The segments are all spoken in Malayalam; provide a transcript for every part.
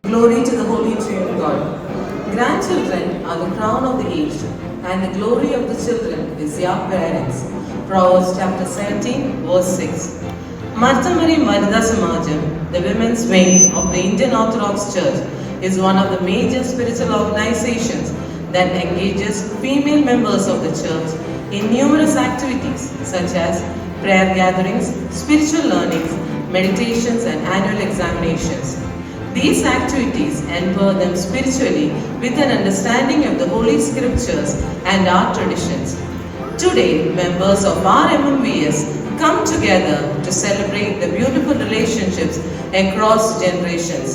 Glory to the Holy Trinity God. Grandchildren are the crown of the aged, and the glory of the children is their parents. Proverbs chapter 17, verse 6. Marthamari Marida Samajam, the women's wing of the Indian Orthodox Church, is one of the major spiritual organizations that engages female members of the church in numerous activities such as prayer gatherings, spiritual learnings, meditations, and annual examinations. These activities empower them spiritually with an understanding of the Holy Scriptures and our traditions. Today, members of our MMVS come together to celebrate the beautiful relationships across generations.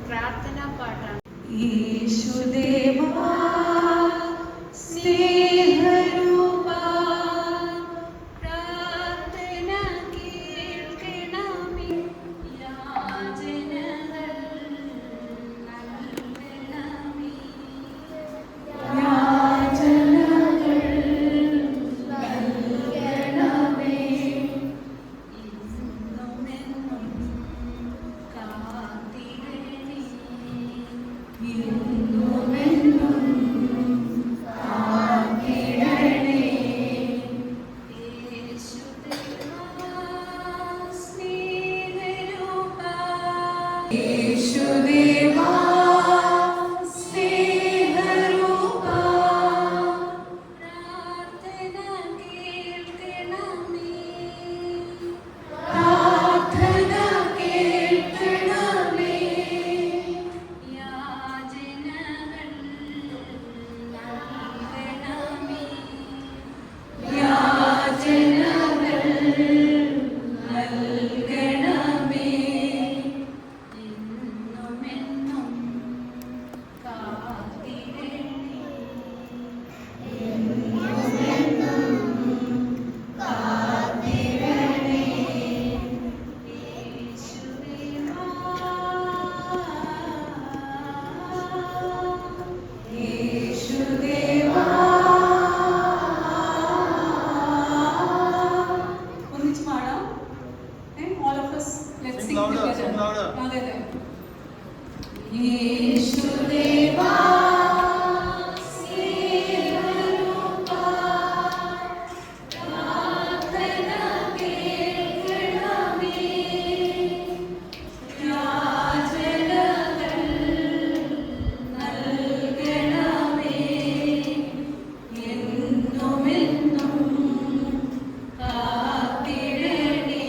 പ്രാർത്ഥനാ പാട്ടാണ്. യേശുദേവാ സ്നേഹരൂപാ പ്രാർത്ഥന കേൾക്കണമേ, യാചനകൾ നൽകണമേ, യാചനകൾ നൽകണമേ. ഇന്നുമെന്നും കാത്തിടണേ. എന്നുമെന്നും കാത്തിടണേ. യേശുദേവാ സ്നേഹരൂപാ യേശുദേവാ സ്നേഹരൂപാ പ്രാർത്ഥന കേൾക്കണമേ, പ്രാർത്ഥന കേൾക്കണമേ. യാചനകൾ നൽകണമേ, യാചനകൾ നൽകണമേ. എന്നുമെന്നും കാത്തിടണേ. കാത്തിടണേ. യേശുദേവാ യേശുദേവാ. ഒന്നിച്ച് പാടാം. All of us, let's sing together. അതെ അതെ. യേശുദേവാ സ്നേഹരൂപാ പ്രാർത്ഥന കേൾക്കണമേ, യാചനകൾ നൽകണമേ. എന്നുമെന്നും കാത്തിടണേ.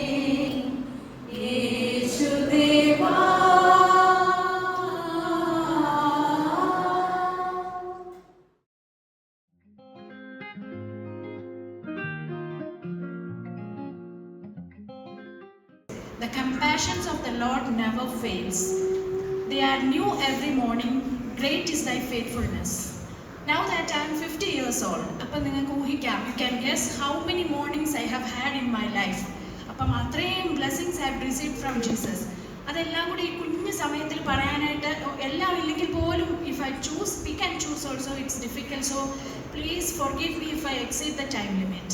യേശുദേവാ. The compassions of the Lord never fails. They are new every morning. Great is thy faithfulness. Now that I am 50 years old, അപ്പം നിങ്ങൾക്ക് ഊഹിക്കാം, you can guess how many mornings I have had in my life. അപ്പം അത്രയും blessings I have received from Jesus. അതെല്ലാം കൂടി ഈ കുഞ്ഞു സമയത്തിൽ പറയാനായിട്ട് എല്ലാം ഇല്ലെങ്കിൽ പോലും if I choose, we can choose also, it's difficult. So please forgive me if I exceed the time limit.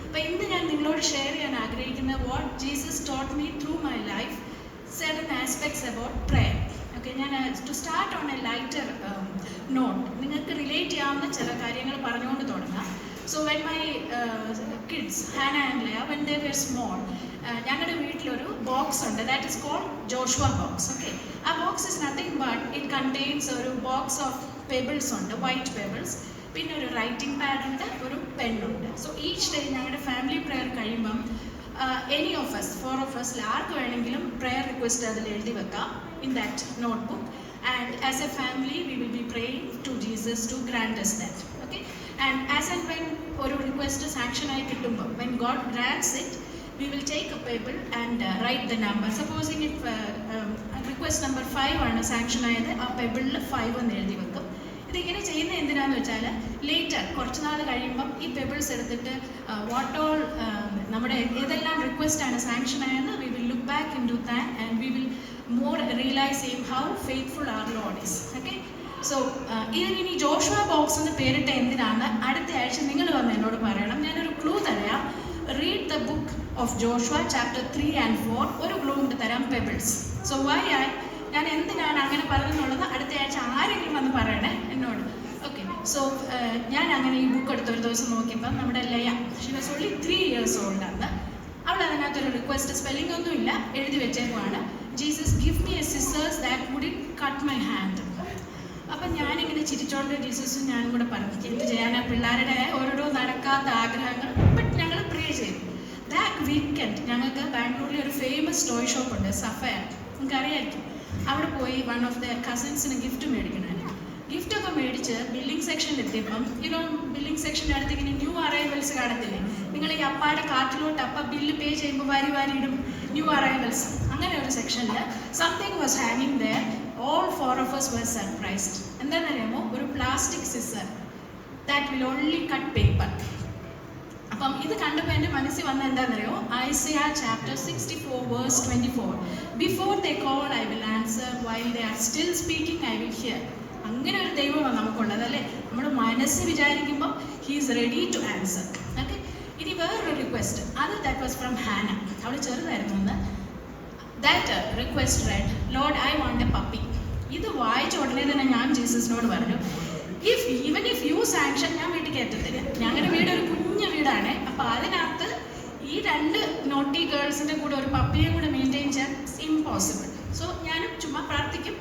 അപ്പോൾ ഇന്ന് ഞാൻ നിങ്ങളോട് ഷെയർ ചെയ്യാൻ ആഗ്രഹിക്കുന്ന what Jesus taught me through my life certain aspects about prayer. Okay, ഞാൻ to start on a lighter note നിങ്ങൾക്ക് റിലേറ്റ് ചെയ്യാവുന്ന ചില കാര്യങ്ങൾ പറഞ്ഞുകൊണ്ട് തുടങ്ങാം. So when my kids Hana and Laya when they were small, ഞങ്ങളുടെ വീട്ടിലൊരു ബോക്സ് ഉണ്ട്, that is called Joshua box. Okay, ആ box is nothing but it contains ഒരു ബോക്സ് ഓഫ് പെബിൾസ് ഉണ്ട്, വൈറ്റ് പെബിൾസ്, പിന്നെ ഒരു റൈറ്റിംഗ് പാഡ് ഉണ്ട്, ഒരു പെണ്ണുണ്ട്. സോ ഈച്ച് ഡേ ഞങ്ങളുടെ ഫാമിലി പ്രെയർ കഴിയുമ്പം any of us, 4 of us ആർക്ക് വേണമെങ്കിലും പ്രെയർ റിക്വസ്റ്റ് അതിൽ എഴുതി വെക്കാം in that notebook. And as a family we will be praying to Jesus to grant us that. Okay, and as and when ഒരു റിക്വസ്റ്റ് സാങ്ഷനായി കിട്ടുമ്പോൾ when God grants it, we will take a paper and write the number. Supposing if request number 5 ആണ് സാങ്ഷൻ ആയത്, ആ പേപ്പറിൽ 5 എന്ന് എഴുതി വെക്കും. ഇതിങ്ങനെ ചെയ്യുന്നത് എന്തിനാന്ന് വെച്ചാൽ ലേറ്റർ കുറച്ച് നാൾ കഴിയുമ്പം ഈ പേപ്പേഴ്സ് എടുത്തിട്ട് വാട്ട് ഓൾ നമ്മുടെ ഏതെല്ലാം റിക്വസ്റ്റ് ആണ് സാങ്ഷൻ ആയെന്ന് we will look back in to that and we will more realizing how faithful our Lord is. Okay? So ഇതിനി ജോഷുവ ബോക്സ് എന്ന് പേരിട്ട എന്തിനാണ് അടുത്ത ആഴ്ച നിങ്ങൾ വന്ന് എന്നോട് പറയണം. ഞാനൊരു ക്ലൂ തരാം. Read the book of Joshua chapter 3 and 4. ഒരു ക്ലൂ കൊണ്ട് തരാം, പെബിൾസ്. സോ വൈ ഞാൻ എന്തിനാണ് അങ്ങനെ പറഞ്ഞെന്നുള്ളത് അടുത്ത ആഴ്ച ആരെങ്കിലും വന്ന് പറയണേ എന്നോട്. ഓക്കെ, സോ ഞാൻ അങ്ങനെ ഈ ബുക്ക് എടുത്ത് ഒരു ദിവസം നോക്കിയപ്പോൾ നമ്മുടെ Laya, she was only 3 years old ആണ്. അവൾ അതിനകത്തൊരു റിക്വസ്റ്റ്, സ്പെല്ലിംഗ് ഒന്നും ഇല്ല, എഴുതി വെച്ചേക്കുവാണ്, Jesus give me a scissors that wouldn't cut my hand. അപ്പം ഞാനിങ്ങനെ ചിരിച്ചോണ്ട് ജീസസും ഞാനും കൂടെ പറഞ്ഞു, എന്ത് ചെയ്യാനാ പിള്ളേരുടെ ഓരോരോ നടക്കാത്ത ആഗ്രഹങ്ങൾ. ബട്ട് ഞങ്ങൾ പ്രേ ചെയ്തു. ദാറ്റ് വീക്കെൻഡ് ഞങ്ങൾക്ക് ബാംഗ്ലൂരിൽ ഒരു ഫേമസ് ടോയ് ഷോപ്പ് ഉണ്ട്, സഫയർ, നിങ്ങൾക്ക് അറിയാമായിരിക്കും. അവിടെ പോയി വൺ ഓഫ് ദ കസിൻസിന് ഗിഫ്റ്റ് മേടിക്കണം. ഗിഫ്റ്റൊക്കെ മേടിച്ച് ബില്ലിംഗ് സെക്ഷനിൽ എത്തിയപ്പം ബില്ലിംഗ് സെക്ഷൻ്റെ അടുത്ത് ഇങ്ങനെ ന്യൂ അറൈവൽസ് കാണത്തില്ലേ, നിങ്ങൾ ഈ അപ്പാടെ കാർട്ടിലോട്ട് അപ്പം ബില്ല് പേ ചെയ്യുമ്പോൾ വാരി ഇടും ന്യൂ അറൈവൽസ്. അങ്ങനെ ഒരു സെക്ഷനിൽ സംതിങ് വാസ് ഹാങ്ങിങ് there. All 4 of us were surprised. എന്താണെന്നറിയാമോ, ഒരു plastic scissor that will only cut paper. അപ്പം ഇത് കണ്ടപ്പോൾ എൻ്റെ മനസ്സിൽ വന്ന എന്താണെന്നറിയോ, Isaiah chapter 64 verse 24. Before they call I will answer, while they are still speaking I will hear. അങ്ങനെ ഒരു ദൈവമാണ് നമുക്കുള്ളത് അല്ലേ. നമ്മൾ മനസ്സ് വിചാരിക്കുമ്പോൾ he is ready to answer. Okay, ഇനി വേറൊരു റിക്വസ്റ്റ്, അത് ദാറ്റ് വാസ് ഫ്രം ഹാന. അവൾ ചെറുതായിരുന്നു എന്ന്. That request read, Lord, I want a puppy. ഇത് വായിച്ച ഉടനെ തന്നെ ഞാൻ ജീസസിനോട് പറഞ്ഞു, ഈവൻ ഇഫ് യു സാങ്ഷൻ, ഞാൻ വീട്ടിൽ കയറ്റത്തില്ല. ഞങ്ങളുടെ വീട് ഒരു കുഞ്ഞു വീടാണ്. അപ്പോൾ അതിനകത്ത് ഈ 2 നോട്ടി ഗേൾസിൻ്റെ കൂടെ ഒരു പപ്പിയെ കൂടെ മെയിൻറ്റെയിൻ ചെയ്യാൻ ഇമ്പോസിബിൾ. സോ ഞാനും ചുമ്മാ പ്രാർത്ഥിക്കും.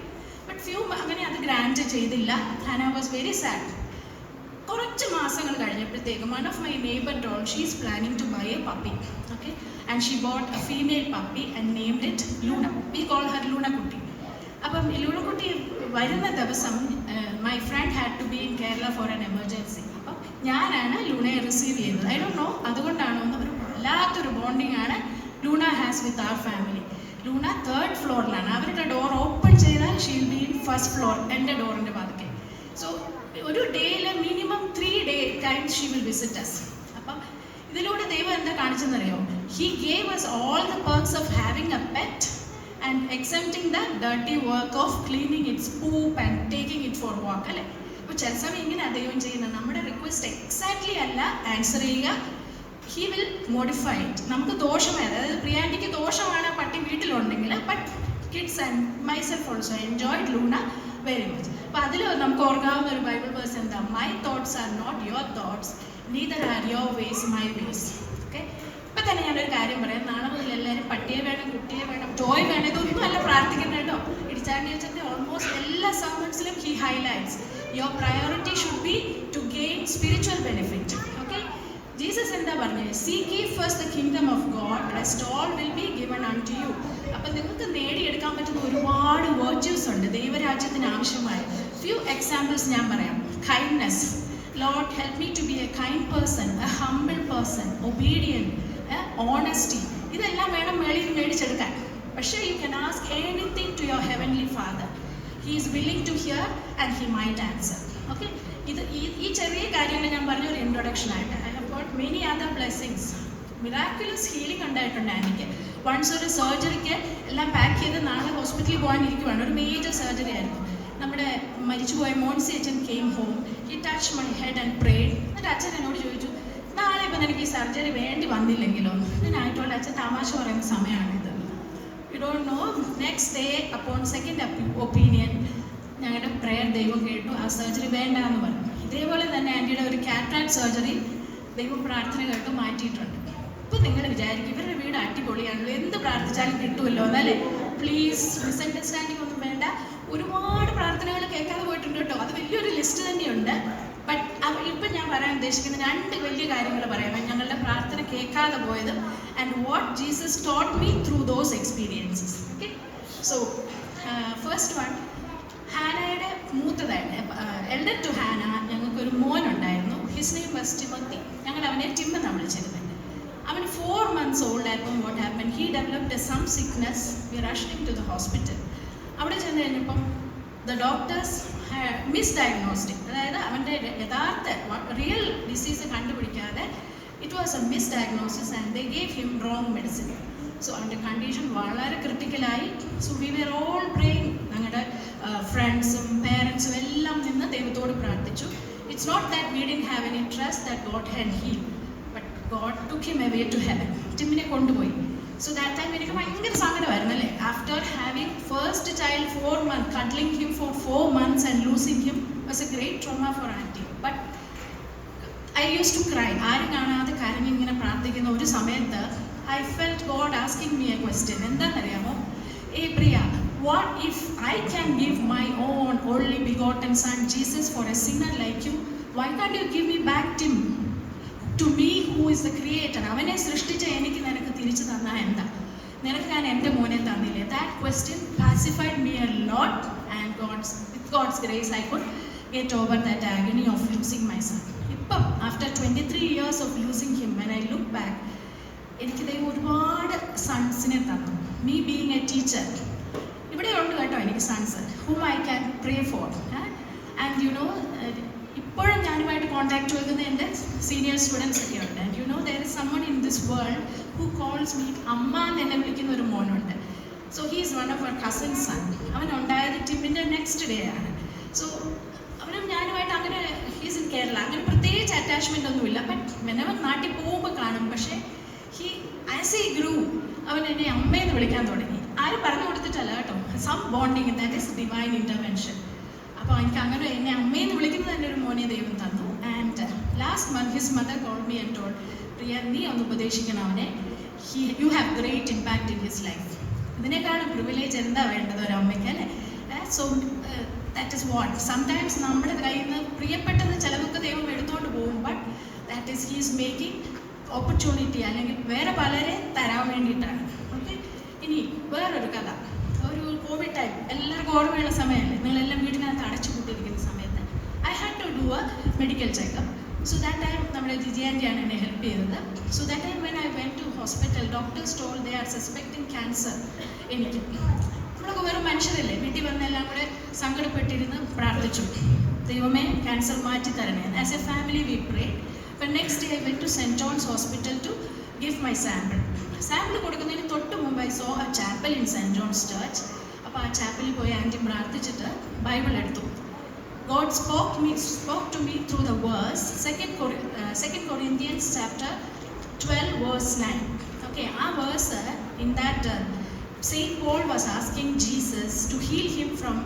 ബട്ട് അങ്ങനെ അത് ഗ്രാൻഡ് ചെയ്തില്ല. And I was very sad. കുറച്ച് മാസങ്ങൾ കഴിഞ്ഞപ്പോഴത്തേക്കും one of my neighbour told she is planning to buy a puppy. Okay, and she bought a female puppy and named it Luna. We call her ലൂണക്കുട്ടി. അപ്പം ലൂണക്കുട്ടി വരുന്ന ദിവസം my friend had to be in Kerala for an emergency. അപ്പം ഞാനാണ് ലൂണയെ റിസീവ് ചെയ്തത്. ഐ ഡോണ്ട് നോ അതുകൊണ്ടാണോ എന്ന്, ഒരു വല്ലാത്തൊരു ബോണ്ടിങ് ആണ് Luna has with our family. ലൂണ 3rd ഫ്ലോറിലാണ്. അവരുടെ ഡോർ ഓപ്പൺ ചെയ്താൽ she will be in 1st floor, എൻ്റെ ഡോറിൻ്റെ പതുക്കെ. സോ ഒരു ഡേയിൽ minimum 3 times she will visit us. അപ്പം ഇതിലൂടെ ദൈവം എന്താ കാണിച്ചെന്നറിയോ, he gave us all the perks of having a pet and excepting the dirty work of cleaning its poop and taking it for walk അല്ലേ. അപ്പോൾ ചില സമയം ഇങ്ങനെയാണ് ദൈവം ചെയ്യുന്നത്. നമ്മുടെ റിക്വസ്റ്റ് എക്സാക്ട്ലി അല്ല ആൻസർ ചെയ്യുക, ഹി വിൽ മോഡിഫൈ ഇറ്റ്. നമുക്ക് ദോഷമായി, അതായത് പ്രിയാൻറ്റിക്ക് ദോഷമാണ് പട്ടി വീട്ടിലുണ്ടെങ്കിൽ, but kids and myself also enjoyed Luna very much. അപ്പോൾ അതിൽ നമുക്ക് ഓർക്കാവുന്ന ഒരു ബൈബിൾ വേഴ്സ് എന്താ, my thoughts are not your thoughts, neither are your ways my ways. Okay, ഇപ്പം തന്നെ ഞാനൊരു കാര്യം പറയാം, നാളെ മുതൽ എല്ലാവരും പട്ടിയെ വേണം, കുട്ടിയെ വേണം, ടോയ് വേണം, ഇതൊന്നും അല്ല പ്രാർത്ഥിക്കണം കേട്ടോ. ഇടിച്ചാണ്ടിയച്ചൻ്റെ ഓൾമോസ്റ്റ് എല്ലാ സർമൺസിലും he highlights your priority should be to gain spiritual benefit. Okay, Jesus എന്താ പറഞ്ഞത്, seek ye first the kingdom of God, rest all will be given unto you. അപ്പം നിങ്ങൾക്ക് നേടിയെടുക്കാൻ പറ്റുന്ന ഒരുപാട് വെർച്യൂസ് ഉണ്ട് ദൈവരാജ്യത്തിന് ആവശ്യമായ. ഫ്യൂ എക്സാമ്പിൾസ് ഞാൻ പറയാം. Kindness, Lord help me to be a kind person, a humble person, obedient, honesty. ഇതെല്ലാം വേണം മേളിൽ മേടിച്ചെടുക്കാൻ. പക്ഷേ you can ask anything to your heavenly Father. He is willing to hear and he might answer. Okay, ഇത് ഈ ചെറിയ കാര്യങ്ങൾ ഞാൻ പറഞ്ഞ ഒരു ഇൻട്രൊഡക്ഷൻ ആയിട്ട്. I have got many other blessings. Miraculous healing ഉണ്ടായിട്ടുണ്ട് എനിക്ക്. വൺസ് ഒരു സർജറിക്ക് എല്ലാം പാക്ക് ചെയ്ത് നാളെ ഹോസ്പിറ്റലിൽ പോകാനിരിക്കുവാണ്. ഒരു മേജർ സർജറി ആയിരുന്നു. നമ്മുടെ മരിച്ചുപോയ മോൺസി അച്ഛൻ came home, he touch my head and prayed. എന്നിട്ട് അച്ഛൻ എന്നോട് ചോദിച്ചു, നാളെ ഇപ്പം എനിക്ക് ഈ സർജറി വേണ്ടി വന്നില്ലെങ്കിലോ? ഞാനായിട്ടുള്ള അച്ഛൻ തമാശ പറയുന്ന സമയമാണിത്. You don't know, next day upon second opinion ഞങ്ങളുടെ പ്രെയർ ദൈവം കേട്ടു, ആ സർജറി വേണ്ട എന്ന് പറഞ്ഞു. ഇതേപോലെ തന്നെ ആൻറ്റിയുടെ ഒരു കാറ്ററാക്ട് സർജറി ദൈവം പ്രാർത്ഥന കേട്ട് മാറ്റിയിട്ടുണ്ട്. ഇപ്പം നിങ്ങൾ വിചാരിക്കും ഇവരുടെ വീട് അടിപൊളിയാണല്ലോ, എന്ത് പ്രാർത്ഥിച്ചാലും കിട്ടുമല്ലോ എന്നല്ലേ. പ്ലീസ് മിസ്അണ്ടർസ്റ്റാൻഡിങ് ഒന്നും വേണ്ട. ഒരുപാട് പ്രാർത്ഥനകൾ കേൾക്കാതെ പോയിട്ടുണ്ട് കേട്ടോ, അത് വലിയൊരു ലിസ്റ്റ് തന്നെയുണ്ട്. ബട്ട് ഇപ്പം ഞാൻ പറയാൻ ഉദ്ദേശിക്കുന്ന 2 വലിയ കാര്യങ്ങൾ പറയാം, ഞങ്ങളുടെ പ്രാർത്ഥന കേൾക്കാതെ പോയത് and what Jesus taught me through those experiences. Okay, so first one, ഹാനയുടെ മൂത്തതായിട്ട് എൽഡർ ടു ഹാന ഞങ്ങൾക്കൊരു മോനുണ്ടായിരുന്നു. His name was Timothy. ഞങ്ങൾ അവനെ ടിം എന്നാണ് വിളിച്ചിരുന്നത്. അവൻ 4 months old ആയപ്പോൾ what happen, he developed some sickness. We rushed him to the hospital. അവിടെ ചെന്ന് കഴിഞ്ഞപ്പം ദ ഡോക്ടേഴ്സ് മിസ്ഡയഗ്നോസ്റ്റിക്, അതായത് അവൻ്റെ യഥാർത്ഥ റിയൽ ഡിസീസ് കണ്ടുപിടിക്കാതെ it was a misdiagnosis and they gave him wrong medicine. So അവൻ്റെ കണ്ടീഷൻ വളരെ ക്രിട്ടിക്കലായി. So we were all praying. ഞങ്ങളുടെ ഫ്രണ്ട്സും പേരൻസും എല്ലാം നിന്ന് ദൈവത്തോട് പ്രാർത്ഥിച്ചു. It's not that we didn't have any trust that God had healed, but God took him away to heaven. ടിമ്മിനെ കൊണ്ടുപോയി. സോ ദാറ്റ് ടൈം എനിക്ക് ഭയങ്കര സങ്കടമായിരുന്നു അല്ലേ. After having first child 4 months, cuddling him for 4 months and losing him was a great trauma for auntie. But I used to cry. ആരും കാണാതെ കരഞ്ഞിങ്ങനെ പ്രാർത്ഥിക്കുന്ന ഒരു സമയത്ത് I felt God asking me a question. എന്താണെന്നറിയാമോ? പ്രിയ, what if I can give my own only begotten son Jesus for a sinner like you? Why can't you give me back Tim? To me who is the creator. അവനെ സൃഷ്ടിച്ച എനിക്ക് നിനക്ക് തിരിച്ചു തന്നാ എന്താ? നിനക്ക് ഞാൻ എൻ്റെ മോനെ തന്നില്ലേ? That question pacified me a lot, and with God's grace I could get over that agony of losing my son. ഇപ്പം after 23 years of losing him, when I look back, എനിക്ക് ദൈവം ഒരുപാട് സൺസിനെ തന്നു. Me being a teacher, ഇവിടെ ഉണ്ട് കേട്ടോ എനിക്ക് sons whom I can pray for. And you know, ഇപ്പോഴും ഞാനുമായിട്ട് കോൺടാക്ട് വെക്കുന്ന എൻ്റെ സീനിയർ സ്റ്റുഡൻസ് ഒക്കെ ഉണ്ട്. And you know there is someone in this world who calls me അമ്മ എന്ന് എന്നെ വിളിക്കുന്ന ഒരു മോനുണ്ട്. So he is one of our cousin son. അവൻ ഉണ്ടായത് ടിമ്മിൻ്റെ നെക്സ്റ്റ് ഡേ ആണ്. സോ അവനും ഞാനുമായിട്ട് അങ്ങനെ ഹീസ് ഇൻ കേരള, അങ്ങനെ പ്രത്യേകിച്ച് അറ്റാച്ച്മെൻ്റ് ഒന്നുമില്ല. ബട്ട് വെനവർ നാട്ടിൽ പോകുമ്പോൾ കാണും. പക്ഷേ ഹി ആസ് എ ഗ്രൂ അവൻ എന്നെ അമ്മയെന്ന് വിളിക്കാൻ തുടങ്ങി. ആരും പറഞ്ഞു കൊടുത്തിട്ടല്ല കേട്ടോ. Some bonding, that is divine intervention. അപ്പോൾ എനിക്ക് അങ്ങനെ എന്നെ അമ്മയെന്ന് വിളിക്കുന്നത് തന്നെ ഒരു മോനെ ദൈവം തന്നു. And last month his mother called me and told, Priya നീ ഒന്ന് ഉപദേശിക്കണം അവനെ. You have great impact in his life. ഇതിനേക്കാളും പ്രിവിലേജ് എന്താ വേണ്ടത് ഒരു അമ്മയ്ക്ക് അല്ലേ? So that is what sometimes നമ്മുടെ കയ്യിൽ നിന്ന് പ്രിയപ്പെട്ടത് ചിലവൊക്കെ ദൈവം എടുത്തുകൊണ്ട് പോകും. But that is he is making opportunity, അല്ലെങ്കിൽ വേറെ പലരെ തരാൻ വേണ്ടിയിട്ടാണ്. ഓക്കെ, ഇനി വേറൊരു കഥ. ഒരു കോവിഡ് ടൈം, എല്ലാവർക്കും ഓർമ്മയുള്ള സമയമല്ലേ, നിങ്ങളെല്ലാം വീടിനകത്ത് അടച്ചു കൂട്ടിയിരിക്കുന്ന സമയത്ത് I had to do a medical checkup. So that time നമ്മുടെ ജിജി ആൻറ്റിയാണ് എന്നെ ഹെൽപ്പ് ചെയ്തത്. So that time when I went to hospital, doctors told they are suspecting cancer. എനിക്ക് നമ്മളൊക്കെ വെറും മനുഷ്യരല്ലേ, വീട്ടിൽ വന്നെല്ലാം കൂടെ സങ്കടപ്പെട്ടിരുന്ന് പ്രാർത്ഥിച്ചു, ദൈവമേ ക്യാൻസർ മാറ്റി തരണേ. As a family V pray. But next day I went to St. John's Hospital to give my sample. Sample കൊടുക്കുന്നതിന് തൊട്ട് മുമ്പ് I saw a chapel in St. John's Church. അപ്പോൾ ആ ചാപ്പലിൽ പോയി ആൻറ്റി പ്രാർത്ഥിച്ചിട്ട് ബൈബിൾ എടുത്തു. God spoke to me through the verse 2 Corinthians chapter 12 verse 9. Okay, ആ verse in that Saint Paul was asking Jesus to heal him from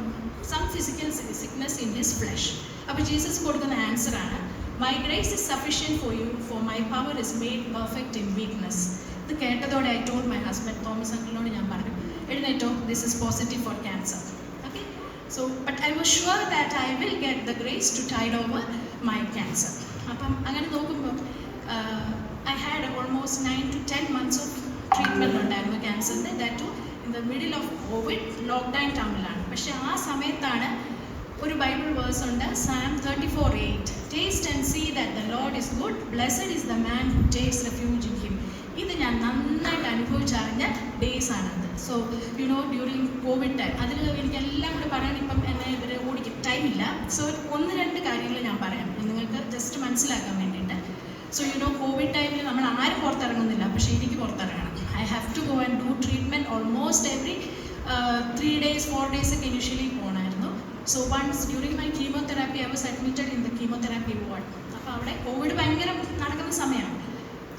some physical sickness in his flesh. അപ്പോൾ ജീസസ് കൊടുക്കുന്ന ആൻസർ ആണ്, My grace is sufficient for you, for my power is made perfect in weakness. ഇത് കേട്ടതോടെ I told my husband, Thomas അങ്കിളിനോട് ഞാൻ പറഞ്ഞു, എഴുന്നേറ്റോ, this is positive for cancer. Okay, so but I was sure that I will get the grace to tide over my cancer. അപ്പം അങ്ങനെ നോക്കുമ്പോൾ I had almost 9 to 10 months of treatment ഉണ്ടായിരുന്നു ക്യാൻസറിൻ്റെ. That too in the middle of covid, lockdown ടൈമിലാണ്. പക്ഷേ ആ സമയത്താണ് ഒരു ബൈബിൾ വേഴ്സ് ഉണ്ട്, Psalm 34:8. Taste and see that the Lord is good. Blessed is the man who takes refuge in him. ഇത് ഞാൻ നന്നായിട്ട് അനുഭവിച്ചറിഞ്ഞ ഡേയ്സ് ആണത്. So you know during Covid time, അതിൽ എനിക്കെല്ലാം കൂടെ പറയാൻ ഇപ്പം എന്നെ ഇവരെ ഓടിക്കും ടൈമില്ല. സോ 1-2 കാര്യങ്ങൾ ഞാൻ പറയാം നിങ്ങൾക്ക് ജസ്റ്റ് മനസ്സിലാക്കാൻ വേണ്ടിയിട്ട്. സോ യു നോ കോവിഡ് ടൈമിൽ നമ്മൾ ആരും പുറത്തിറങ്ങുന്നില്ല, പക്ഷേ എനിക്ക് പുറത്തിറങ്ങണം. I have to go and do treatment almost every 3 days 4 days ഒക്കെ ഇനിഷ്യലി പോകണമായിരുന്നു. So once during my chemotherapy I was admitted in the chemotherapy ward. അപ്പോൾ അവിടെ കോവിഡ് ഭയങ്കര നടക്കുന്ന സമയമാണ്.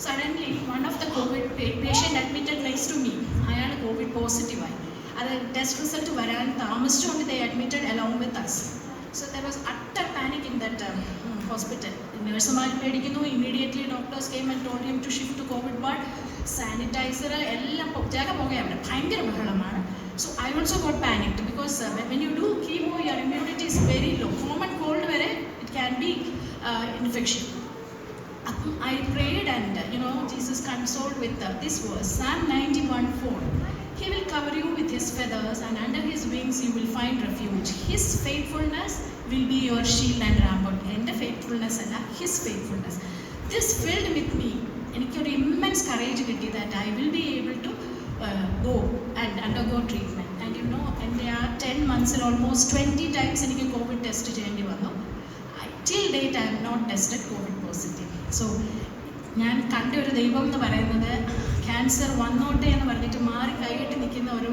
Suddenly one of the covid patient admitted next to me, അയാൾ കോവിഡ് പോസിറ്റീവായി. അത് ടെസ്റ്റ് റിസൾട്ട് വരാൻ താമസിച്ചുകൊണ്ട് they admitted along with us. So there was utter panic in that hospital. നഴ്സുമാർ പേടിക്കുന്നു. Immediately doctors came and told him to shift to covid ward. Sanitizer എല്ലാം ജാഗ പോകുകയാണ്, ഭയങ്കര ബഹളമാണ്. So I also got panicked because when you do chemo, your immunity is very low. Common cold vare it can be infection. I prayed and Jesus consoled with this verse, Psalm 91:4. He will cover you with his feathers and under his wings you will find refuge. His faithfulness will be your shield and rampart. And faithfulness alla, his faithfulness. This filled with me. എനിക്കൊരു immense courage കിട്ടി that I will be able to go and undergo treatment. And you know, എൻ്റെ ആ 10 months almost 20 times എനിക്ക് കോവിഡ് ടെസ്റ്റ് ചെയ്യേണ്ടി വന്നു. Till date I am not tested COVID positive. So ഞാൻ കണ്ട ഒരു ദൈവം എന്ന് പറയുന്നത് ക്യാൻസർ വന്നോട്ടെ എന്ന് പറഞ്ഞിട്ട് മാറി കൈയിട്ട് നിൽക്കുന്ന ഒരു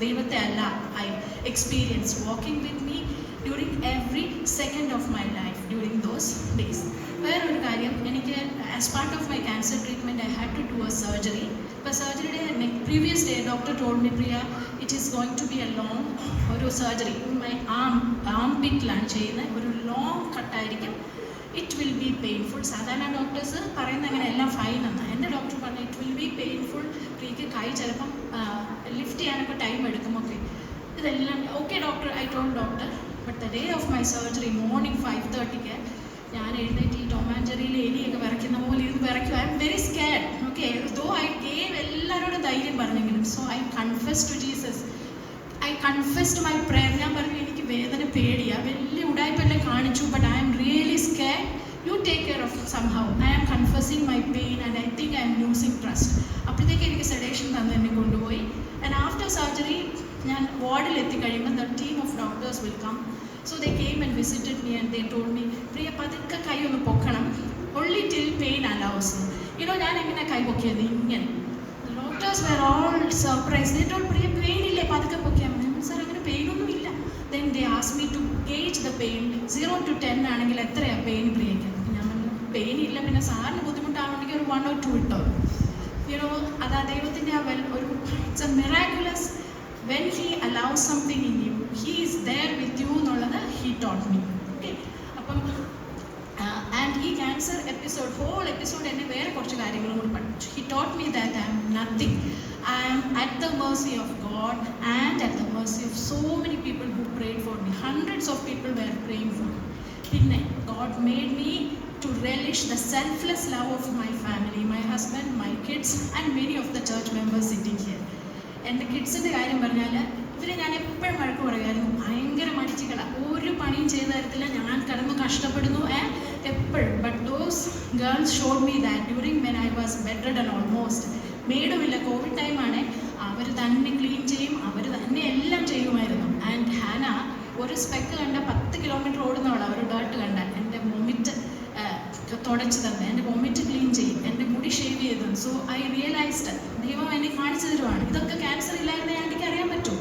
ദൈവത്തെ അല്ല I experience walking with me during every second of my life during those days. വേറൊരു കാര്യം, എനിക്ക് as part of my cancer treatment I had to do a surgery. ഇപ്പോൾ സർജറിയുടെ previous day doctor told me, Priya it is going to be a long ഒരു സർജറി. മൈ ആം പിറ്റിലാണ് ചെയ്യുന്നത്, ഒരു ലോങ് കട്ടായിരിക്കും. It will be painful. സാധാരണ ഡോക്ടേഴ്സ് പറയുന്നത് അങ്ങനെ എല്ലാം ഫൈൻ എന്ന്. എൻ്റെ ഡോക്ടർ പറഞ്ഞു ഇറ്റ് വിൽ ബി പെയിൻഫുൾ, പ്രിയക്ക് കൈ ചിലപ്പം ലിഫ്റ്റ് ചെയ്യാനൊക്കെ ടൈം എടുക്കും. ഓക്കെ, ഇതെല്ലാം okay doctor, I told doctor. But the day of my surgery morning 5:30 ഞാൻ എഴുന്നേറ്റ് ഈ ടോം ആൻഡ് ജെറിയിലെ എലിയൊക്കെ വിറയ്ക്കുന്ന പോലെ ഇത് വിറയ്ക്കും. I'm very scared. Okay, though I gave എല്ലാവരോടും ധൈര്യം പറഞ്ഞെങ്കിലും. So I confess to Jesus, I confessed my prayer. ഞാൻ പറഞ്ഞു എനിക്ക് വേദന പേടിയാണ്, വലിയ ഉടായ്പെല്ലാം കാണിച്ചു, but I'm really scared. You take care of somehow. I am confessing my pain and I think I'm losing trust. അപ്പോഴത്തേക്ക് എനിക്ക് സെഡേഷൻ തന്ന് എന്നെ കൊണ്ടുപോയി. ആൻഡ് ആഫ്റ്റർ സർജറി ഞാൻ വാർഡിൽ എത്തിക്കഴിയുമ്പോൾ the team of doctors will come. So they came and visited me and they told me, പ്രിയ പതുക്കെ കൈ ഒന്ന് പൊക്കണം, only till pain allows. ഞാൻ എങ്ങനെ കൈ പൊക്കിയത് ഇങ്ങനെ. Doctors were all surprised. They told, Priya pain ഇല്ലേ, പതുക്കെ പൊക്കിയാൽ മതി. സാർ അങ്ങനെ പെയിനൊന്നും ഇല്ല. Then they asked me to gauge the pain. 0 to 10 ആണെങ്കിൽ എത്രയാണ് പെയിൻ പ്രിയയ്ക്ക്? ഞാൻ പറഞ്ഞു പെയിൻ ഇല്ല, പിന്നെ സാറിന് ബുദ്ധിമുട്ടാവണമെങ്കിൽ ഒരു 1 or 2 ഇട്ടോ. അതാ ദൈവത്തിൻ്റെ ആ ഒരു it's A miraculous. When he allows something in you, he is there with you എന്നുള്ളത് he taught me. Okay, അപ്പം ആൻഡ് ഈ ക്യാൻസർ ഹോൾ എപ്പിസോഡ് എന്നെ വേറെ കുറച്ച് കാര്യങ്ങളും കൂടി പഠിച്ചു. He taught me that I am nothing. I am at the mercy of God and at the mercy of so many people who prayed for me. Hundreds of people were praying for me. പിന്നെ God made me to relish the selfless love of my family, my husband, my kids and many of the church members sitting here. എൻ്റെ കിഡ്സിൻ്റെ കാര്യം പറഞ്ഞാൽ ഇവർ ഞാൻ എപ്പോഴും വഴക്ക് പറയുമായിരുന്നു, ഭയങ്കര മടിച്ചികളാണ്, ഒരു പണിയും ചെയ്തു തരത്തില്ല, ഞാൻ കിടന്ന് കഷ്ടപ്പെടുന്നു എപ്പോഴും. But those girls showed me that during when I was bedridden almost. മേഡുമില്ല, കോവിഡ് ടൈമാണ്, അവർ തന്നെ ക്ലീൻ ചെയ്യും, അവർ തന്നെ എല്ലാം ചെയ്യുമായിരുന്നു. ആൻഡ് ഹാന ഒരു സ്പെക്ക് കണ്ട 10 കിലോമീറ്റർ ഓടുന്നവളാണ്, ഒരു ഡേർട്ട് കണ്ട എൻ്റെ വൊമിറ്റ് തുടച്ച് തന്നെ, എൻ്റെ വൊമിറ്റ് ക്ലീൻ ചെയ്യും, എൻ്റെ മുടി ഷേവ് ചെയ്തു. സോ ഐ റിയലൈസ്ഡ് ദൈവം എന്നെ കാണിച്ചു തരുവാണ്, ഇതൊക്കെ ക്യാൻസർ ഇല്ലായിരുന്ന എനിക്ക് അറിയാൻ പറ്റും.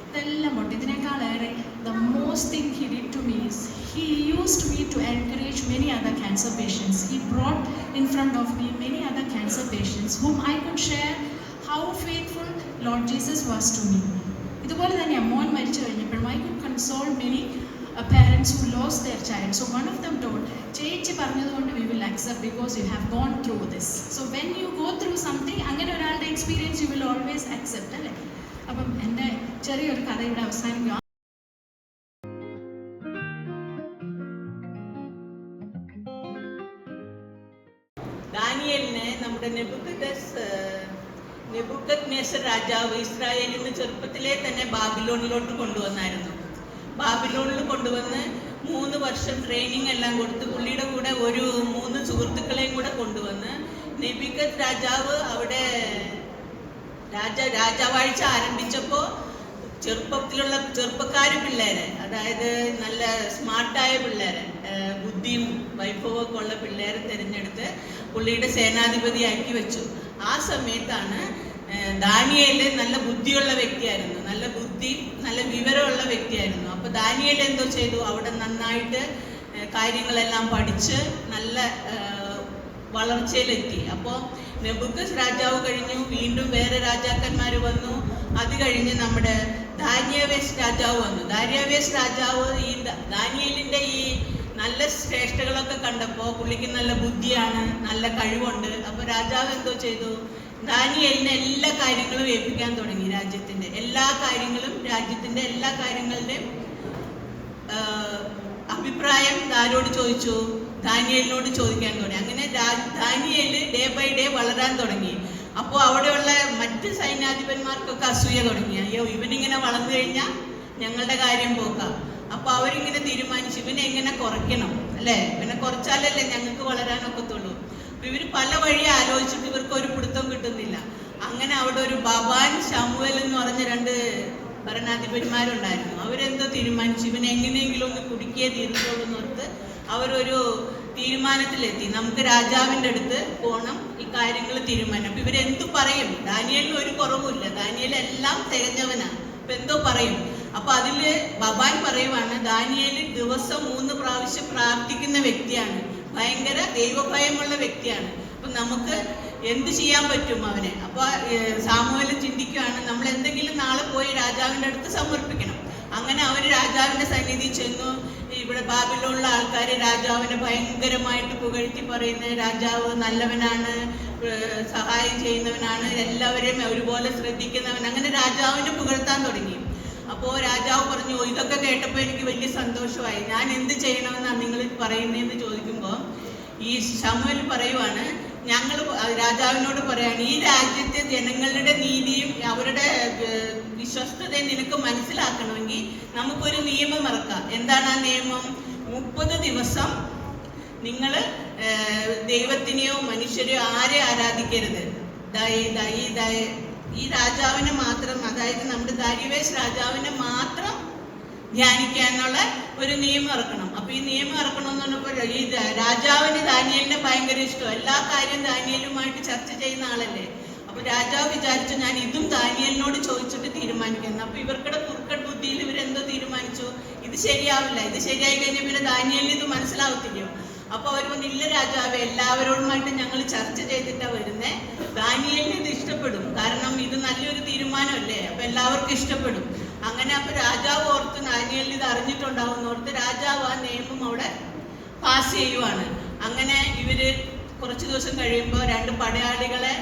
ഇതെല്ലാം പോട്ടെ, ഇതിനേക്കാളേറെ the most thing he did to me is he used me to encourage many other cancer patients. He brought in front of me many other cancer patients whom I could share how faithful Lord Jesus was to me. ഇതുപോലെ തന്നെ മോൻ മരിച്ചു കഴിഞ്ഞപ്പോഴും I could console many parents who lost their child. So one of them told, ചേച്ചി പറഞ്ഞതുകൊണ്ട് we will accept because you have gone through this. So when you go through something, അങ്ങനെ ഒരാളുടെ experience you will always accept അല്ലേ. അപ്പം എൻ്റെ ചെറിയൊരു കഥ ഇവിടെ അവസാനിക്കുക. ദാനിയേലിനെ നമ്മുടെ നെബൂഖദ്നേസർ രാജാവ് ഇസ്രായേലിന് ചെറുപ്പത്തിലെ തന്നെ ബാബിലോണിലോട്ട് കൊണ്ടുവന്നായിരുന്നു. ബാബിലോണിൽ കൊണ്ടുവന്ന് 3 വർഷം ട്രെയിനിങ് എല്ലാം കൊടുത്ത് പുള്ളിയുടെ കൂടെ ഒരു 3 സുഹൃത്തുക്കളെയും കൂടെ കൊണ്ടുവന്ന് നെബൂഖദ് രാജാവ് അവിടെ രാജാവാഴ്ച ആരംഭിച്ചപ്പോൾ ചെറുപ്പക്കാർ പിള്ളേരെ, അതായത് നല്ല സ്മാർട്ടായ പിള്ളേരെ, ബുദ്ധിയും വൈഭവമൊക്കെ ഉള്ള പിള്ളേരെ തിരഞ്ഞെടുത്ത് പുള്ളിയുടെ സേനാധിപതിയാക്കി വെച്ചു. ആ സമയത്താണ് ദാനിയേൽ നല്ല ബുദ്ധിയുള്ള വ്യക്തിയായിരുന്നു, നല്ല ബുദ്ധി നല്ല വിവരമുള്ള വ്യക്തിയായിരുന്നു. അപ്പോൾ ദാനിയേൽ എന്തോ ചെയ്തു, അവിടെ നന്നായിട്ട് കാര്യങ്ങളെല്ലാം പഠിച്ച് നല്ല വളർച്ചയിലെത്തി. അപ്പോൾ നെബൂഖദ്നേസർ രാജാവ് കഴിഞ്ഞു, വീണ്ടും വേറെ രാജാക്കന്മാർ വന്നു. അത് കഴിഞ്ഞ് നമ്മുടെ ദാരിയാവേസ് രാജാവ് വന്നു. ദാരിയാവേസ് രാജാവ് ഈ ദാനിയേലിൻ്റെ ഈ നല്ല ശ്രേഷ്ഠകളൊക്കെ കണ്ടപ്പോൾ പുള്ളിക്ക് നല്ല ബുദ്ധിയാണ്, നല്ല കഴിവുണ്ട്. അപ്പോൾ രാജാവ് എന്തോ ചെയ്തു, ദാനിയേലിനെ എല്ലാ കാര്യങ്ങളും ഏൽപ്പിക്കാൻ തുടങ്ങി. രാജ്യത്തിൻ്റെ എല്ലാ കാര്യങ്ങളുടെയും അഭിപ്രായം ആരോട് ചോദിച്ചു, ദാനിയേലിനോട് ചോദിക്കാൻ തുടങ്ങി. അങ്ങനെ ദാനിയേൽ ഡേ ബൈ ഡേ വളരാൻ തുടങ്ങി. അപ്പോൾ അവിടെയുള്ള മറ്റ് സൈന്യാധിപന്മാർക്കൊക്കെ അസൂയ തുടങ്ങി, അയ്യോ ഇവനിങ്ങനെ വളർന്നു കഴിഞ്ഞാൽ ഞങ്ങളുടെ കാര്യം പോക്കാം. അപ്പോൾ അവരിങ്ങനെ തീരുമാനിച്ചു, ഇവനെ എങ്ങനെ കുറയ്ക്കണം അല്ലേ, ഇവനെ കുറച്ചാലല്ലേ ഞങ്ങൾക്ക് വളരാനൊക്കത്തുള്ളൂ. അപ്പോൾ ഇവർ പല വഴി ആലോചിച്ചിട്ട് ഇവർക്ക് ഒരു പിടുത്തം കിട്ടുന്നില്ല. അങ്ങനെ അവിടെ ഒരു ബബാൻ ശമുവേൽ എന്ന് പറഞ്ഞ 2 ഭരണാധിപന്മാരുണ്ടായിരുന്നു. അവരെന്തോ തീരുമാനിച്ചു, ഇവനെ എങ്ങനെയെങ്കിലും ഒന്ന് കുടുക്കിയേ തീരുന്നുള്ളൂ എന്നോർത്ത് അവരൊരു തീരുമാനത്തിലെത്തി. നമുക്ക് രാജാവിൻ്റെ അടുത്ത് പോകണം, ഈ കാര്യങ്ങൾ തീരുമാനം. അപ്പൊ ഇവരെന്തു പറയും? ദാനിയേലിന് ഒരു കുറവുമില്ല, ദാനിയേൽ എല്ലാം തികഞ്ഞവനാണ്. അപ്പൊ എന്തോ പറയും. അപ്പൊ അതില് ബബാൻ പറയുവാണ്, ദാനിയേല് ദിവസം 3 പ്രാവശ്യം പ്രാർത്ഥിക്കുന്ന വ്യക്തിയാണ്, ഭയങ്കര ദൈവഭയമുള്ള വ്യക്തിയാണ്. അപ്പൊ നമുക്ക് എന്ത് ചെയ്യാൻ പറ്റും അവനെ? അപ്പൊ സാമുവേൽ ചിന്തിക്കുകയാണ്, നമ്മൾ എന്തെങ്കിലും നാളെ പോയി രാജാവിൻ്റെ അടുത്ത് സമർപ്പിക്കണം. അങ്ങനെ അവർ രാജാവിൻ്റെ സന്നിധി ചെന്നു. ഇവിടെ ബാബിലുള്ള ആൾക്കാർ രാജാവിനെ ഭയങ്കരമായിട്ട് പുകഴ്ത്തി പറയുന്ന, രാജാവ് നല്ലവനാണ്, സഹായം ചെയ്യുന്നവനാണ്, എല്ലാവരെയും ഒരുപോലെ ശ്രദ്ധിക്കുന്നവൻ, അങ്ങനെ രാജാവിനെ പുകഴ്ത്താൻ തുടങ്ങി. അപ്പോൾ രാജാവ് പറഞ്ഞു, ഇതൊക്കെ കേട്ടപ്പോൾ എനിക്ക് വലിയ സന്തോഷമായി, ഞാൻ എന്ത് ചെയ്യണമെന്നാണ് നിങ്ങൾ പറയുന്നതെന്ന് ചോദിക്കുമ്പോൾ ഈ ശമൂവേൽ പറയുവാണ്, ഞങ്ങൾ രാജാവിനോട് പറയാണ്, ഈ രാജ്യത്തെ ജനങ്ങളുടെ നീതിയും അവരുടെ വിശ്വസ്തതയും നിനക്ക് മനസ്സിലാക്കണമെങ്കിൽ നമുക്കൊരു നിയമം ഇറക്കാം. എന്താണ് ആ നിയമം? 30 ദിവസം നിങ്ങൾ ദൈവത്തിനെയോ മനുഷ്യരെയോ ആരെ ആരാധിക്കരുത്. ഈ രാജാവിനെ മാത്രം, അതായത് നമ്മുടെ ദാരിവേശ് രാജാവിനെ മാത്രം ധ്യാനിക്കാനുള്ള ഒരു നിയമം ഇറക്കണം. അപ്പൊ ഈ നിയമം ഇറക്കണമെന്ന് പറഞ്ഞപ്പോൾ ഈ രാജാവിന് ദാനിയേലിനെ ഭയങ്കര ഇഷ്ടം, എല്ലാ കാര്യവും ദാനിയേലുമായിട്ട് ചർച്ച ചെയ്യുന്ന ആളല്ലേ. അപ്പൊ രാജാവ് വിചാരിച്ചു, ഞാൻ ഇതും ദാനിയേലിനോട് ചോദിച്ചിട്ട് തീരുമാനിക്കുന്നു. അപ്പൊ ഇവർക്കിടെ കുറുക്കൻ ബുദ്ധിയിൽ ഇവരെന്തോ തീരുമാനിച്ചു, ഇത് ശരിയാവില്ല, ഇത് ശരിയായി കഴിഞ്ഞാൽ പിന്നെ ദാനിയേലിന് ഇത് മനസ്സിലാവത്തില്ലയോ. അപ്പൊ അവർ പറഞ്ഞു, ഇല്ല രാജാവ്, എല്ലാവരോടുമായിട്ട് ഞങ്ങൾ ചർച്ച ചെയ്തിട്ടാ വരുന്നേ, ദാനിയേലിന് ഇത് ഇഷ്ടപ്പെടും, കാരണം ഇത് നല്ലൊരു തീരുമാനമല്ലേ, അപ്പൊ എല്ലാവർക്കും ഇഷ്ടപ്പെടും. അങ്ങനെ അപ്പൊ രാജാവ് ഓർത്ത് ദാനിയേലിന് ഇത് അറിഞ്ഞിട്ടുണ്ടാവും ഓർത്ത് രാജാവ് ആ നിയമം അവിടെ പാസ് ചെയ്യുവാണ്. അങ്ങനെ ഇവര് കുറച്ച് ദിവസം കഴിയുമ്പോൾ 2 പടയാളികളെ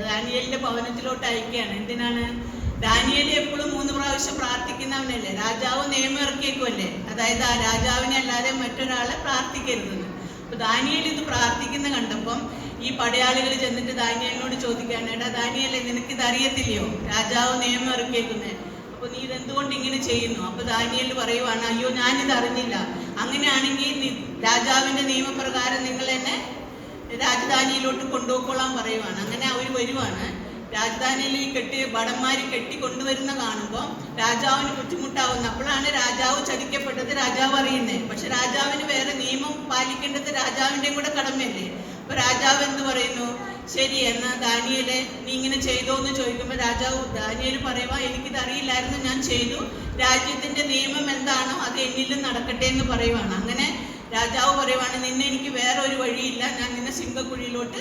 ദാനിയേലിന്റെ ഭവനത്തിലോട്ട് അയക്കുകയാണ്. എന്തിനാണ്? ദാനിയേൽ എപ്പോഴും 3 പ്രാവശ്യം പ്രാർത്ഥിക്കുന്നവനല്ലേ, രാജാവ് നിയമം ഇറക്കിയേക്കുമല്ലേ, അതായത് ആ രാജാവിനെ അല്ലാതെ മറ്റൊരാളെ പ്രാർത്ഥിക്കരുതെന്ന്. അപ്പൊ ദാനിയേൽ ഇത് പ്രാർത്ഥിക്കുന്ന കണ്ടപ്പം ഈ പടയാളികൾ ചെന്നിട്ട് ദാനിയേലിനോട് ചോദിക്കുകയാണ്, എടാ ദാനിയേലേ, നിനക്കിത് അറിയത്തില്ലയോ, രാജാവ് നിയമം ഇറക്കിയേക്കുന്നേ, അപ്പൊ നീ ഇതെന്തുകൊണ്ട് ഇങ്ങനെ ചെയ്യുന്നു? അപ്പൊ ദാനിയേൽ പറയുവാണ്, അയ്യോ ഞാനിത് അറിഞ്ഞില്ല, അങ്ങനെയാണെങ്കിൽ രാജാവിന്റെ നിയമപ്രകാരം നിങ്ങൾ എന്നെ രാജധാനിയിലോട്ട് കൊണ്ടുപോയിക്കൊള്ളാൻ പറയുവാണ്. അങ്ങനെ അവർ വരുവാണ്. രാജധാനിയിൽ ഈ ഭടന്മാര് കൊണ്ടുവരുന്ന കാണുമ്പോൾ രാജാവിന് ബുദ്ധിമുട്ടാവുന്നു. അപ്പോഴാണ് രാജാവ് ചതിക്കപ്പെട്ടത് രാജാവ് അറിയുന്നത്. പക്ഷെ രാജാവിന് വേറെ നിയമം പാലിക്കേണ്ടത് രാജാവിൻ്റെയും കൂടെ കടമയല്ലേ. അപ്പൊ രാജാവ് എന്ത് പറയുന്നു? ശരി, എന്നാ ദാനിയേലെ നീ ഇങ്ങനെ ചെയ്തോ എന്ന് ചോദിക്കുമ്പോൾ ദാനിയേൽ പറയുക, എനിക്കിത് അറിയില്ലായിരുന്നു, ഞാൻ ചെയ്തു, രാജ്യത്തിന്റെ നിയമം എന്താണോ അത് എന്നിലും നടക്കട്ടെ എന്ന് പറയുവാണ്. അങ്ങനെ രാജാവ് പറയുവാണ്, നിന്നെ എനിക്ക് വേറെ ഒരു വഴിയില്ല, ഞാൻ നിന്നെ സിംഹക്കുഴിയിലോട്ട്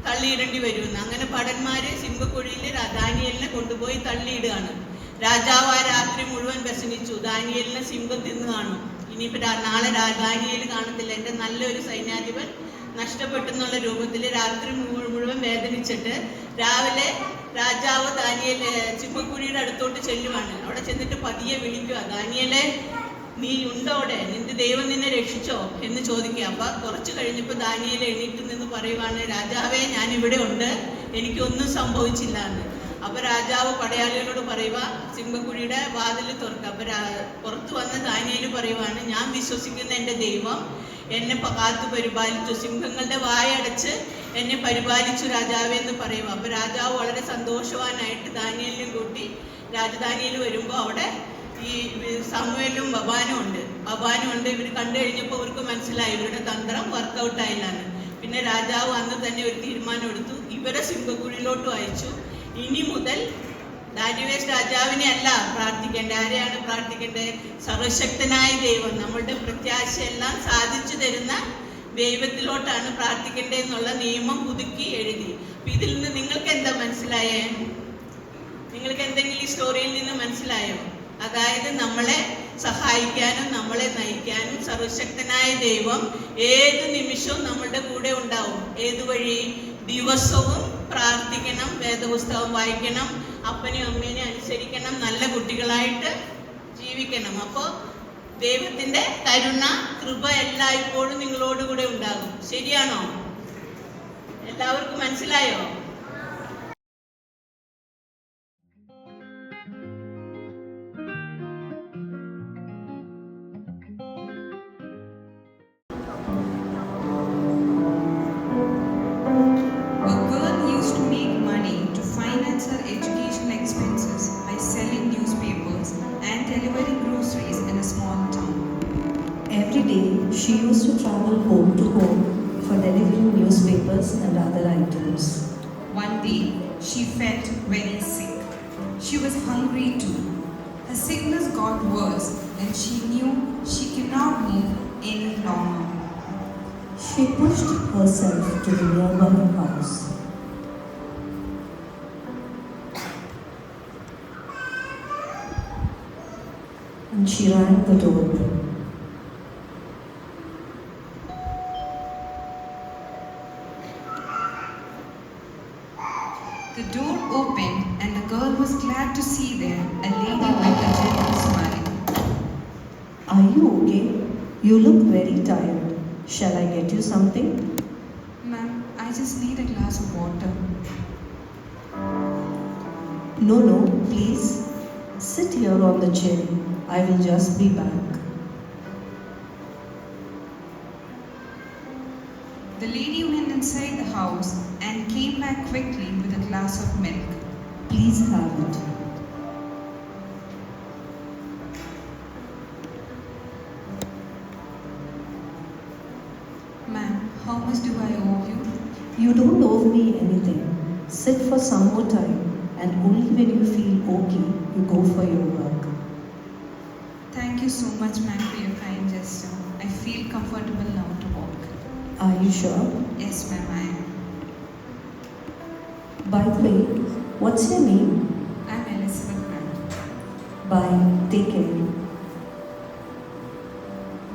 തള്ളിയിടേണ്ടി വരുമെന്ന്. അങ്ങനെ ഭടന്മാര് സിംഹക്കുഴിയിൽ ദാനിയേലിനെ കൊണ്ടുപോയി തള്ളിയിടുകയാണ്. രാജാവ് ആ രാത്രി മുഴുവൻ വ്യസനിച്ചു, ദാനിയേലിനെ സിംഹം തിന്നു കാണും, ഇനിയിപ്പോ നാളെ ദാനിയേൽ കാണത്തില്ല, എൻ്റെ നല്ലൊരു സൈന്യാധിപൻ നഷ്ടപ്പെട്ടെന്നുള്ള രൂപത്തിൽ രാത്രി മുഴുവൻ വേദനിച്ചിട്ട് രാവിലെ രാജാവ് ദാനിയേല് സിംഹക്കുഴിയുടെ അടുത്തോട്ട് ചെല്ലുവാണ്. അവിടെ ചെന്നിട്ട് പതിയെ വിളിക്കുക, ദാനിയേലെ നീ ഉണ്ടോടെ, നിന്റെ ദൈവം നിന്നെ രക്ഷിച്ചോ എന്ന് ചോദിക്കുക. അപ്പൊ കുറച്ച് കഴിഞ്ഞപ്പോ ദാനിയേൽ എണീറ്റ് നിന്ന് പറയുവാണ്, രാജാവേ ഞാൻ ഇവിടെ ഉണ്ട്, എനിക്കൊന്നും സംഭവിച്ചില്ല എന്ന്. അപ്പൊ രാജാവ് പടയാളികളോട് പറയുക, സിംഹക്കുഴിയുടെ വാതിൽ തുറക്കുക. അപ്പൊ പുറത്തു വന്ന് ദാനിയേൽ പറയുവാണ്, ഞാൻ വിശ്വസിക്കുന്ന എൻ്റെ ദൈവം എന്നെ കാത്തു പരിപാലിച്ചു, സിംഹങ്ങളുടെ വായടച്ച് എന്നെ പരിപാലിച്ചു രാജാവേ എന്ന് പറയുക. അപ്പൊ രാജാവ് വളരെ സന്തോഷവാനായിട്ട് ദാനിയേലിനും കൂട്ടി രാജധാനിയിൽ വരുമ്പോൾ അവിടെ ഈ സമൂവേലും ബബാനും ഉണ്ട്. ഇവർ കണ്ടു കഴിഞ്ഞപ്പോൾ അവർക്ക് മനസ്സിലായി ഇവരുടെ തന്ത്രം വർക്കൗട്ട് ആയില്ലാന്ന്. പിന്നെ രാജാവ് അന്ന് തന്നെ ഒരു തീരുമാനം എടുത്തു, ഇവരെ സിംഹക്കുഴിയിലോട്ട് അയച്ചു. ഇനി മുതൽ ദാരിവേശ് രാജാവിനെ അല്ല പ്രാർത്ഥിക്കേണ്ടത്, ആരെയാണ് പ്രാർത്ഥിക്കേണ്ടത്? സർവശക്തനായ ദൈവം, നമ്മളുടെ പ്രത്യാശയെല്ലാം സാധിച്ചു തരുന്ന ദൈവത്തിലോട്ടാണ് പ്രാർത്ഥിക്കേണ്ടതെന്നുള്ള നിയമം പുതുക്കി എഴുതി. അപ്പൊ ഇതിൽ നിന്ന് നിങ്ങൾക്ക് എന്താ മനസ്സിലായേ? നിങ്ങൾക്ക് എന്തെങ്കിലും ഈ സ്റ്റോറിയിൽ നിന്ന് മനസ്സിലായോ? അതായത് നമ്മളെ സഹായിക്കാനും നമ്മളെ നയിക്കാനും സർവശക്തനായ ദൈവം ഏത് നിമിഷവും നമ്മളുടെ കൂടെ ഉണ്ടാവും. ഏതുവഴി? ദിവസവും പ്രാർത്ഥിക്കണം, വേദപുസ്തകം വായിക്കണം, അപ്പനെയും അമ്മേനെ അനുസരിക്കണം, നല്ല കുട്ടികളായിട്ട് ജീവിക്കണം. അപ്പോൾ ദൈവത്തിന്റെ കരുണ, കൃപ എല്ലായ്പ്പോഴും നിങ്ങളോടുകൂടെ ഉണ്ടാകും. ശരിയാണോ? എല്ലാവർക്കും മനസ്സിലായോ? She used to travel home to home papers and other items. One day, she felt very sick. She was hungry too. Her sickness got worse and she knew she cannot move any longer. She pushed herself to the nearby house. And she rang the doorbell. The door opened and the girl was glad to see there a lady with a gentle smile. Are you okay? You look very tired. Shall I get you something? Ma'am, I just need a glass of water. No, please. Sit here on the chair. I will just be back. The lady went inside the house and came back quickly with a glass of milk. Please have it. Ma'am, how much do I owe you? You don't owe me anything. Sit for some more time, and only when you feel okay, you go for your work. Thank you so much, ma'am, for your kind gesture. I feel comfortable now to walk. Are you sure? Yes, ma'am, I am. By the way, what's your name? I'm Elizabeth, ma'am. Bye. Take care.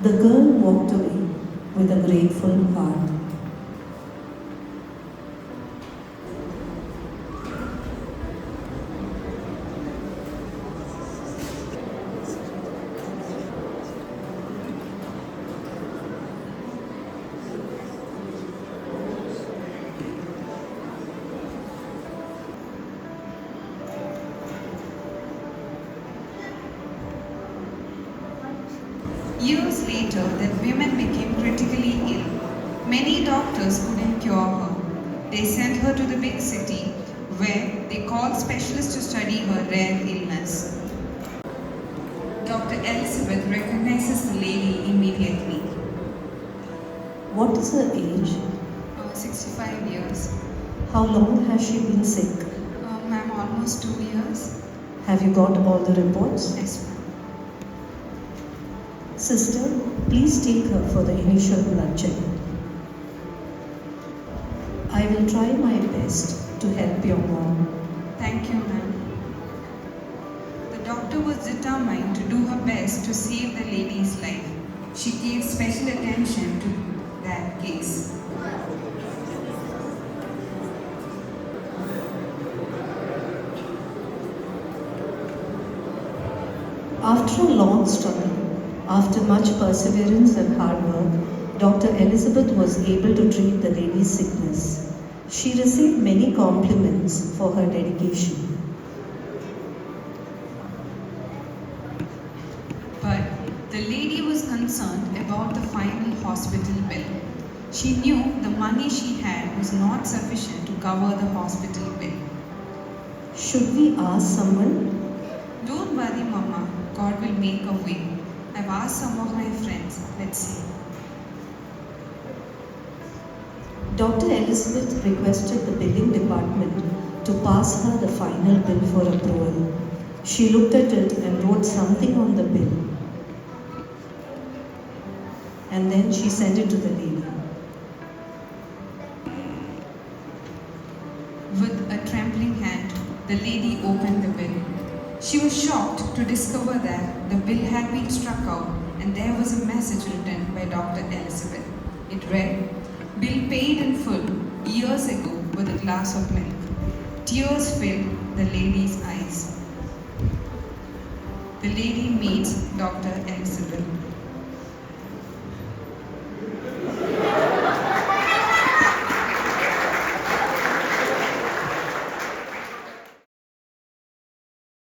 The girl walked away with a grateful heart. Years later, that woman became critically ill. Many doctors couldn't cure her. They sent her to the big city, where they called specialists to study her rare illness. Dr. Elizabeth recognizes the lady immediately. What is her age? 65 years. How long has she been sick? Ma'am, almost 2 years. Have you got all the reports? Yes, ma'am. Sister, please take her for the initial blood check. I will try my best to help your mom. Thank you, ma'am. The doctor was determined to do her best to save the lady's life. She gave special attention to that case. After a long struggle, after much perseverance and hard work, Dr. Elizabeth was able to treat the lady's sickness. She received many compliments for her dedication. But the lady was concerned about the final hospital bill. She knew the money she had was not sufficient to cover the hospital bill. Should we ask someone? Don't worry, Mama. God will make a way. I've asked some of my friends. Let's see. Dr. Elizabeth requested the billing department to pass her the final bill for approval. She looked at it and wrote something on the bill. And then she sent it to the lady. With a trembling hand, the lady opened the bill. She was shocked to discover that the bill had been struck out and there was a message written by Dr. Elizabeth. It read, "Bill paid in full years ago with a glass of milk." Tears filled the lady's eyes. The lady meets Dr.